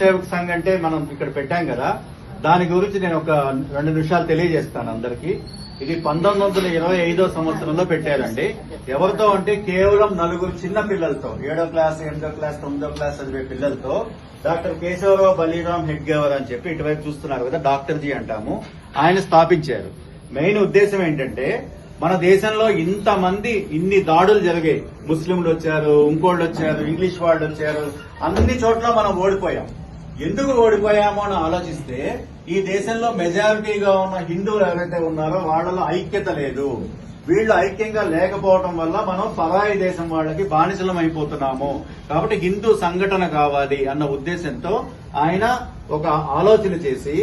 సేవక్ సంఘ్ అంటే మనం ఇక్కడ పెట్టాం కదా, దాని గురించి నేను ఒక 2 నిమిషాలు తెలియజేస్తాను అందరికీ. ఇది 1925 సంవత్సరంలో పెట్టారండి. ఎవరితో అంటే కేవలం 4 చిన్న పిల్లలతో, 7వ క్లాస్, 8వ క్లాస్, 9వ క్లాస్ చదివే పిల్లలతో డాక్టర్ కేశవరావు బలీరామ్ హెడ్గేవర్ అని చెప్పి ఇటువైపు చూస్తున్నారు కదా, డాక్టర్ జీ అంటాము, ఆయన స్థాపించారు. మెయిన్ ఉద్దేశం ఏంటంటే, మన దేశంలో ఇంతమంది ఇన్ని దాడులు జరిగాయి, ముస్లింలు వచ్చారు, ఇంకోళ్ళు వచ్చారు, ఇంగ్లీష్ వాళ్ళు వచ్చారు, అన్ని చోట్ల మనం ఓడిపోయాం. ఎందుకు ఓడిపోయామో అని ఆలోచిస్తే, ఈ దేశంలో మెజారిటీగా ఉన్న హిందువులు ఎవరైతే ఉన్నారో వాళ్ళలో ఐక్యత లేదు. వీళ్ళు ఐక్యంగా లేకపోవడం వల్ల మనం పరాయి దేశం వాళ్ళకి బానిసలం అయిపోతున్నాము. కాబట్టి హిందూ సంఘటన కావాలి అన్న ఉద్దేశంతో ఆయన ఒక ఆలోచన చేసి,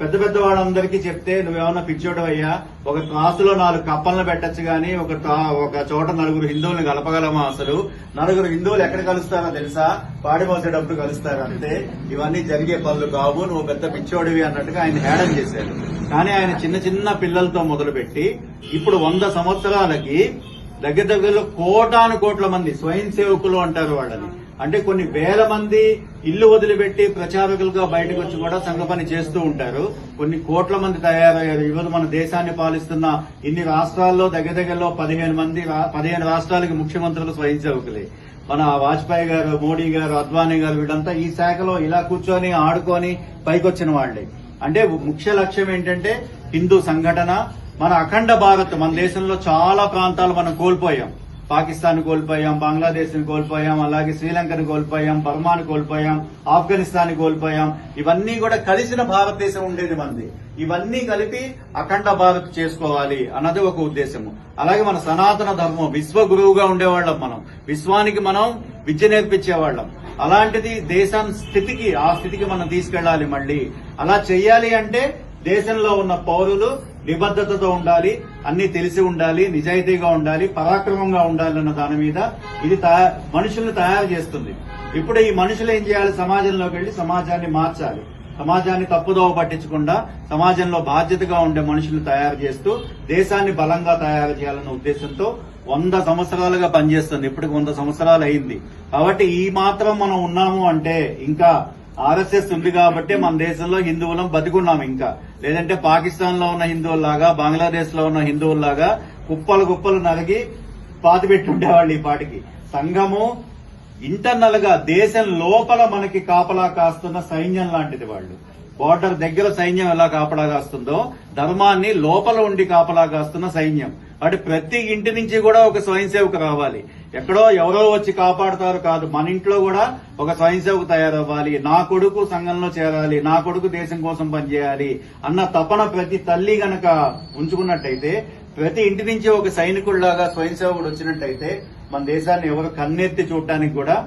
పెద్ద పెద్ద వాళ్ళందరికీ చెప్తే నువ్వేమన్నా పిచ్చోడవయ్యా, ఒక క్లాసులో 4 కప్పలను పెట్టచ్చు గానీ ఒక చోట 4 హిందువుల్ని కలపగలమా? అసలు 4 హిందువులు ఎక్కడ కలుస్తారో తెలుసా? పాడిపోసేటప్పుడు కలుస్తారు అంతే. ఇవన్నీ జరిగే పనులు కావు, నువ్వు పెద్ద పిచ్చోడివి అన్నట్టుగా ఆయన హేళన చేశారు. కానీ ఆయన చిన్న చిన్న పిల్లలతో మొదలుపెట్టి ఇప్పుడు 100 సంవత్సరాలకి దగ్గరలో కోట్ల మంది స్వయం సేవకులు అంటారు వాళ్ళని, అంటే కొన్ని వేల మంది ఇల్లు వదిలిపెట్టి ప్రచారకులుగా బయటకు వచ్చి కూడా సంఘ పని చేస్తూ ఉంటారు. కొన్ని కోట్ల మంది తయారయ్యారు. ఈరోజు మన దేశాన్ని పాలిస్తున్న ఇన్ని రాష్ట్రాల్లో దగ్గరలో 15 రాష్ట్రాలకి ముఖ్యమంత్రులు స్వయం సేవకులే. మన వాజ్పేయి గారు, మోడీ గారు, అద్వానీ గారు, వీళ్ళంతా ఈ శాఖలో ఇలా కూర్చొని ఆడుకొని పైకొచ్చిన వాళ్లే. అంటే ముఖ్య లక్ష్యం ఏంటంటే హిందూ సంఘటన. మన అఖండ భారత్, మన దేశంలో చాలా ప్రాంతాలు మనం కోల్పోయాం. పాకిస్తాన్ కోల్పోయాం, బంగ్లాదేశ్ ని కోల్పోయాం, అలాగే శ్రీలంకను కోల్పోయాం, బర్మాను కోల్పోయాం, ఆఫ్ఘనిస్తాన్ కోల్పోయాం. ఇవన్నీ కూడా కలిసిన భారతదేశం ఉండేది మనది. ఇవన్నీ కలిపి అఖండ భారత్ చేసుకోవాలి అన్నది ఒక ఉద్దేశము. అలాగే మన సనాతన ధర్మం, విశ్వ గురువుగా ఉండేవాళ్ళం మనం, విశ్వానికి మనం విద్య నేర్పించేవాళ్ళం. అలాంటిది దేశాన్ని ఆ స్థితికి మనం తీసుకెళ్లాలి. మళ్లీ అలా చెయ్యాలి అంటే దేశంలో ఉన్న పౌరులు నిబద్ధతతో ఉండాలి, అన్ని తెలిసి ఉండాలి, నిజాయితీగా ఉండాలి, పరాక్రమంగా ఉండాలి అన్న దాని మీద ఇది మనుషుల్ని తయారు చేస్తుంది. ఇప్పుడు ఈ మనుషులు ఏం చేయాలి? సమాజంలోకి వెళ్లి సమాజాన్ని మార్చాలి. సమాజాన్ని తప్పుదోవ పట్టించకుండా సమాజంలో బాధ్యతగా ఉండే మనుషులు తయారు చేస్తూ దేశాన్ని బలంగా తయారు చేయాలన్న ఉద్దేశంతో 100 సంవత్సరాలుగా పనిచేస్తుంది. ఇప్పటికి 100 సంవత్సరాలు అయింది. కాబట్టి ఈ మాత్రం మనం ఉన్నాము అంటే, ఇంకా ఆర్ఎస్ఎస్ ఉంది కాబట్టి మన దేశంలో హిందువులం బతికున్నాం. ఇంకా లేదంటే పాకిస్తాన్ లో ఉన్న హిందువుల్లాగా, బంగ్లాదేశ్ లో ఉన్న హిందువుల్లాగా కుప్పలు నరిగి పాతిపెట్టుండేవాళ్ళు. ఈ పాటికి సంఘము ఇంటర్నల్ గా దేశం లోపల మనకి కాపలా కాస్తున్న సైన్యం లాంటిది. వాళ్ళు బోర్డర్ దగ్గర సైన్యం ఎలా కాపలా కాస్తుందో, ధర్మాన్ని లోపల ఉండి కాపలా కాస్తున్న సైన్యం. అంటే ప్రతి ఇంటి నుంచి కూడా ఒక స్వయం సేవకు రావాలి. ఎక్కడో ఎవరో వచ్చి కాపాడుతారు కాదు, మన ఇంట్లో కూడా ఒక స్వయం సేవకు తయారవ్వాలి. నా కొడుకు సంఘంలో చేరాలి, నా కొడుకు దేశం కోసం పనిచేయాలి అన్న తపన ప్రతి తల్లి గనక ఉంచుకున్నట్టయితే, ప్రతి ఇంటి నుంచి ఒక సైనికుడిలాగా స్వయం సేవకుడు వచ్చినట్టయితే మన దేశాన్ని ఎవరు కన్నెత్తి చూడటానికి కూడా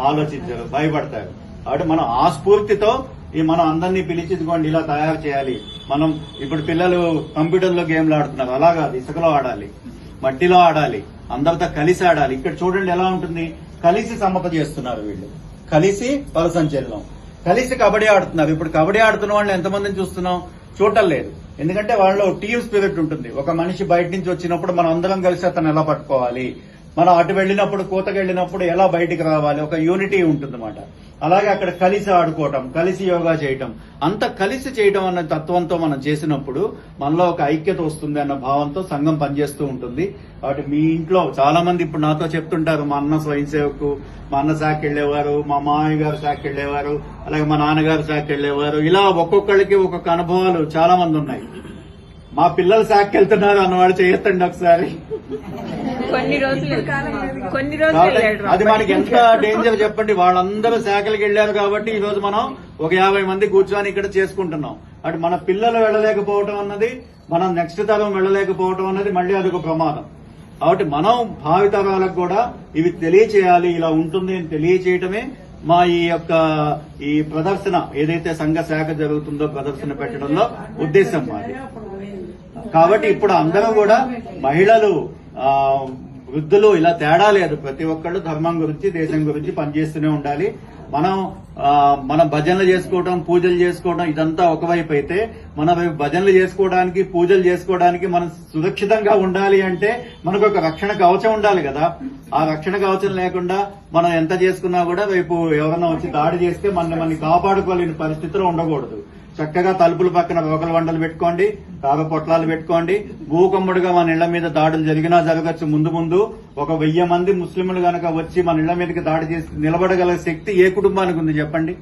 ఆలోచించారు, భయపడతారు. కాబట్టి మనం ఆ స్ఫూర్తితో మనం అందరినీ పిలిచి ఇదిగోండి ఇలా తయారు చేయాలి. మనం ఇప్పుడు పిల్లలు కంప్యూటర్లో గేమ్లు ఆడుతున్నారు, అలా కాదు, ఇసుకలో ఆడాలి, మట్టిలో ఆడాలి, అందరితో కలిసి ఆడాలి. ఇక్కడ చూడండి ఎలా ఉంటుంది, కలిసి సమ్మత చేస్తున్నారు వీళ్ళు, కలిసి పరసంచలనం, కలిసి కబడ్డీ ఆడుతున్నారు. ఇప్పుడు కబడ్డీ ఆడుతున్న వాళ్ళని ఎంతమందిని చూస్తున్నాం? చూడటం లేదు. ఎందుకంటే వాళ్ళలో టీమ్ స్పిరిట్ ఉంటుంది. ఒక మనిషి బయట నుంచి వచ్చినప్పుడు మనం అందరం కలిసి అతను ఎలా పట్టుకోవాలి, మనం అటు వెళ్లినప్పుడు, కూతకు వెళ్లినప్పుడు ఎలా బయటికి రావాలి, ఒక యూనిటీ ఉంటుందన్నమాట. అలాగే అక్కడ కలిసి ఆడుకోవటం, కలిసి యోగా చేయటం, అంత కలిసి చేయటం అన్న తత్వంతో మనం చేసినప్పుడు మనలో ఒక ఐక్యత వస్తుంది అన్న భావంతో సంఘం పనిచేస్తూ ఉంటుంది. కాబట్టి మీ ఇంట్లో చాలా మంది ఇప్పుడు నాతో చెప్తుంటారు, మా అన్న స్వయం సేవకు, మా అన్న శాఖకి వెళ్లేవారు, మా మామయ్య గారు శాఖకి వెళ్లేవారు, అలాగే మా నాన్నగారు శాఖకి వెళ్లేవారు. ఇలా ఒక్కొక్కళ్ళకి ఒక్కొక్క అనుభవాలు చాలా మంది ఉన్నాయి. మా పిల్లలు శాఖకి వెళ్తున్నారు అన్నవాళ్ళు చేయొద్దండి ఒకసారి. అది మనకి ఎంత డేంజర్ చెప్పండి. వాళ్ళందరూ శాఖలకు వెళ్లారు కాబట్టి ఈ రోజు మనం ఒక 50 మంది కూర్చొని ఇక్కడ చేసుకుంటున్నాం. అటు మన పిల్లలు వెళ్ళలేకపోవటం అన్నది, మనం నెక్స్ట్ తరం వెళ్ళలేకపోవటం అన్నది మళ్లీ అదొక ప్రమాదం. కాబట్టి మనం భావితరాలకు కూడా ఇవి తెలియచేయాలి, ఇలా ఉంటుంది అని తెలియచేయటమే మా ఈ ప్రదర్శన ఏదైతే సంఘ శాఖ జరుగుతుందో ప్రదర్శన పెట్టడంలో ఉద్దేశం మాది. కాబట్టి ఇప్పుడు అందరూ కూడా మహిళలు వృద్ధులు ఇలా తేడా లేదు. ప్రతి ఒక్కళ్ళు ధర్మం గురించి, దేశం గురించి పనిచేస్తూనే ఉండాలి. మనం భజనలు చేసుకోవడం, పూజలు చేసుకోవడం ఇదంతా ఒకవైపు అయితే, మన భజనలు చేసుకోవడానికి, పూజలు చేసుకోవడానికి మనం సురక్షితంగా ఉండాలి అంటే మనకు ఒక రక్షణ కవచం ఉండాలి కదా. ఆ రక్షణ కవచం లేకుండా మనం ఎంత చేసుకున్నా కూడా రేపు ఎవరైనా వచ్చి దాడి చేస్తే మనల్ని కాపాడుకోలేని పరిస్థితిలో ఉండకూడదు. చక్కగా తలుపుల పక్కన రోకల వండలు పెట్టుకోండి, తాగ పొట్లాలు పెట్టుకోండి. భూకమ్ముడుగా మన ఇళ్ల మీద దాడులు జరిగినా జరగచ్చు. ముందు ఒక 1000 మంది ముస్లింలు గనక వచ్చి మన ఇళ్ల మీదకి దాడి చేసి నిలబడగల శక్తి ఏ కుటుంబానికి ఉంది చెప్పండి?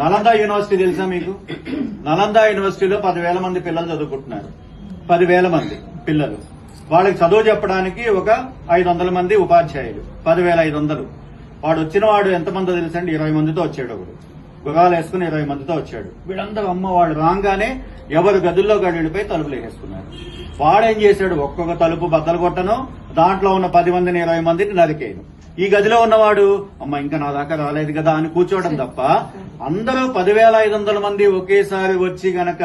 నలంద యూనివర్సిటీ తెలుసా మీకు? నలంద యూనివర్సిటీలో 10,000 మంది పిల్లలు చదువుకుంటున్నారు. 10,000 మంది పిల్లలు. వాళ్ళకి చదువు చెప్పడానికి ఒక 500 మంది ఉపాధ్యాయులు. 10,500. వాడు ఎంతమందో తెలుసండి? 20 మందితో వచ్చాడు. ఒకడు గుర్రాలు వేసుకుని 20 మందితో వచ్చాడు. వీళ్ళందరూ వాళ్ళు రాగానే ఎవరు గదుల్లో గడిపోయి తలుపులు వేసుకున్నారు. వాడేం చేశాడు? ఒక్కొక్క తలుపు బద్దలు కొట్టను, దాంట్లో ఉన్న 10 మందిని 20 మందిని నరికేయను. ఈ గదిలో ఉన్నవాడు ఇంకా నా దాకా రాలేదు కదా అని కూర్చోవడం తప్ప, అందరూ 10,500 మంది ఒకేసారి వచ్చి గనక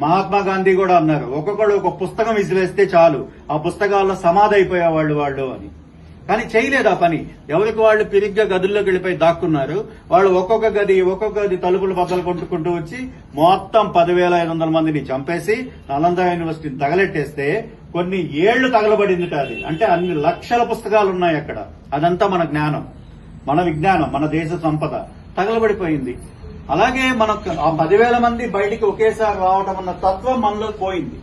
మహాత్మా గాంధీ కూడా అన్నారు, ఒక్కొక్కడు ఒక పుస్తకం విసిరేస్తే చాలు, ఆ పుస్తకాల్లో సమాధి అయిపోయేవాళ్ళు వాళ్ళు అని. కానీ చేయలేదు ఆ పని. ఎవరికి వాళ్ళు పిరిగ్గా గదుల్లోకి వెళ్ళిపోయి దాక్కున్నారు. వాళ్ళు ఒక్కొక్క గది తలుపులు బద్దలు కొట్టుకుంటూ వచ్చి మొత్తం 10,500 మందిని చంపేసి నలంద యూనివర్సిటీని తగలెట్టేస్తే కొన్ని ఏళ్లు తగలబడింది. అది అంటే అన్ని లక్షల పుస్తకాలు ఉన్నాయి అక్కడ. అదంతా మన జ్ఞానం, మన విజ్ఞానం, మన దేశ సంపద తగలబడిపోయింది. అలాగే మనకు ఆ 10,000 మంది బయటికి ఒకేసారి రావడం అన్న తత్వం మనలో పోయింది.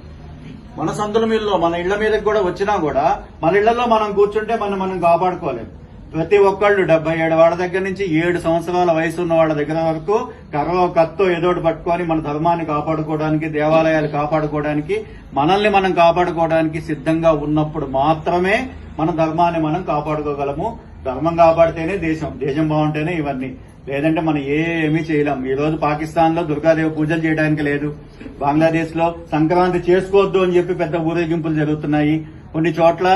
మన సందుల మీదలో, మన ఇళ్ల మీదకి కూడా వచ్చినా కూడా మన ఇళ్లలో మనం కూర్చుంటే మనం కాపాడుకోలేము. ప్రతి ఒక్కళ్ళు 77 వాళ్ళ దగ్గర నుంచి 7 సంవత్సరాల వయసు ఉన్న వాళ్ళ దగ్గర వరకు కర్రో కత్తో ఏదోటి పట్టుకొని మన ధర్మాన్ని కాపాడుకోవడానికి, దేవాలయాలు కాపాడుకోవడానికి, మనల్ని మనం కాపాడుకోవడానికి సిద్ధంగా ఉన్నప్పుడు మాత్రమే మన ధర్మాన్ని మనం కాపాడుకోగలము. ధర్మం కాపాడితేనే దేశం బాగుంటేనే ఇవన్నీ. లేదంటే మనం ఏమీ చేయలేం. ఈ రోజు పాకిస్తాన్ లో దుర్గాదేవి పూజలు చేయడానికి లేదు. బంగ్లాదేశ్ లో సంక్రాంతి చేసుకోవద్దు అని చెప్పి పెద్ద ఊరేగింపులు జరుగుతున్నాయి. కొన్ని చోట్ల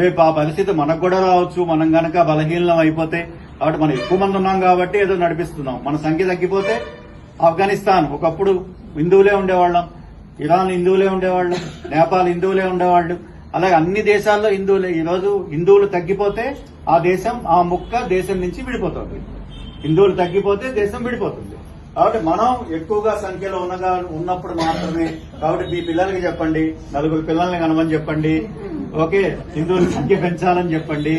రేపు ఆ పరిస్థితి మనకు కూడా రావచ్చు. మనం గనక బలహీనం అయిపోతే. కాబట్టి మనం ఎక్కువ మంది ఉన్నాం కాబట్టి ఏదో నడిపిస్తున్నాం. మన సంఖ్య తగ్గిపోతే ఆఫ్ఘనిస్తాన్ ఒకప్పుడు హిందువులే ఉండేవాళ్ళం, ఇరాన్ హిందువులే ఉండేవాళ్ళు, నేపాల్ హిందువులే ఉండేవాళ్ళు. అలాగే అన్ని దేశాల్లో హిందువులే. ఈ రోజు హిందువులు తగ్గిపోతే ఆ దేశం నుంచి విడిపోతుంది. హిందువులు తగ్గిపోతే దేశం విడిపోతుంది. కాబట్టి మనం ఎక్కువగా సంఖ్యలో ఉన్నప్పుడు మాత్రమే. కాబట్టి మీ పిల్లలకి చెప్పండి, 4 పిల్లల్ని కనమని చెప్పండి. ఓకే, హిందువుల సంఖ్య పెంచాలని చెప్పండి.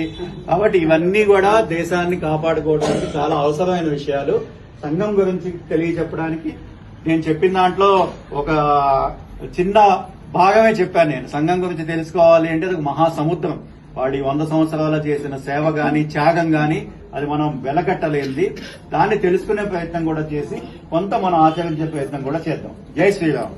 కాబట్టి ఇవన్నీ కూడా దేశాన్ని కాపాడుకోవడానికి చాలా అవసరమైన విషయాలు. సంఘం గురించి తెలియజెప్పడానికి నేను చెప్పిన దాంట్లో ఒక చిన్న భాగమే చెప్పాను. నేను సంఘం గురించి తెలుసుకోవాలి అంటే అది ఒక మహాసముద్రం. వాడి 100 సంవత్సరాలు చేసిన సేవ గాని, త్యాగం గాని అది మనం వెలకట్టలేనిది. దాన్ని తెలుసుకునే ప్రయత్నం కూడా చేసి కొంత మనం ఆచరించే ప్రయత్నం కూడా చేద్దాం. జై శ్రీరామ్.